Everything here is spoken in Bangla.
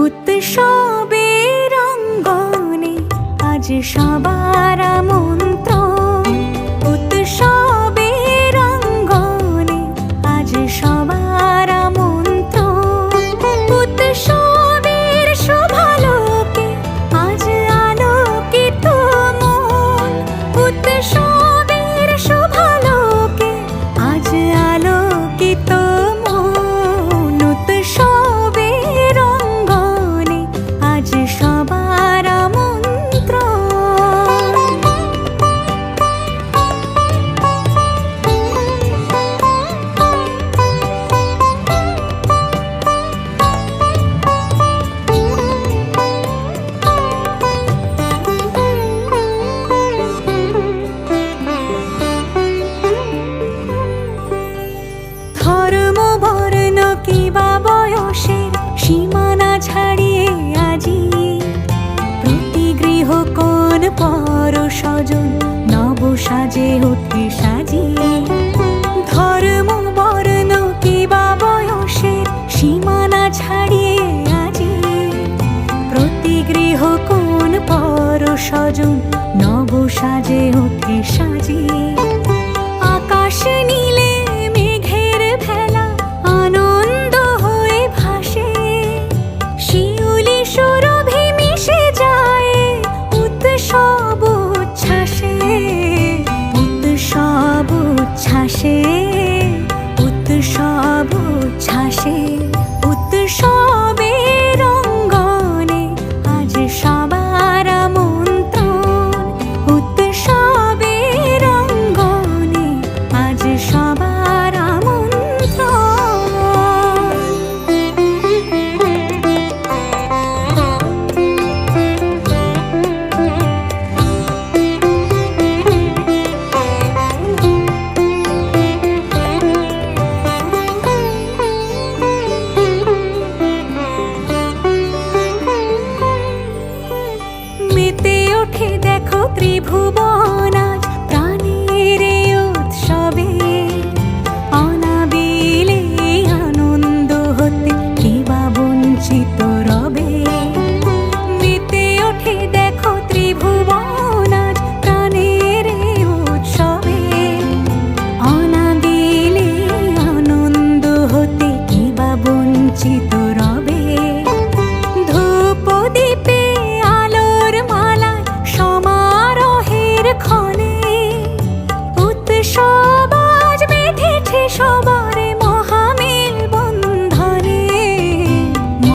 উৎসবের অঙ্গনে আজ সবার আমন্ত্রণ। উৎসবের অঙ্গনে আজ সবার আমন্ত্রণ। উৎসবের শোভালোকে আজ আলোকিত মন। উৎসবের শোভালোকে আজ আলোকিত মন। উৎসবের অঙ্গনে আজ সবার আমন্ত্রণ। ধর্ম বর্ণ কিবা বয়সের সীমানা ছাড়িয়ে আজি প্রতি গৃহ কোন পর স্বজন নব সাজে ওঠে সাজিয়ে। ধর্ম বর্ণ কিবা বয়সের সীমানা ছাড়িয়ে আজি প্রতি গৃহ কোন পর স্বজন নব সাজে ওঠে সাজিয়ে। আকাশ নীলে মেঘের ভেলা আনন্দ হয়ে ভাসে। শিউলি সুরভি মিশে যায় উৎসব উচ্ছ্বাসে। উৎসব উচ্ছ্বাসে। উৎসব উচ্ছ্বাসে। উৎসবের অঙ্গনে আজ সবার আমন্ত্রণ। উৎসবের অঙ্গনে আজ সবার আমন্ত্রণ। মেতে ওঠে দেখো ত্রিভুবন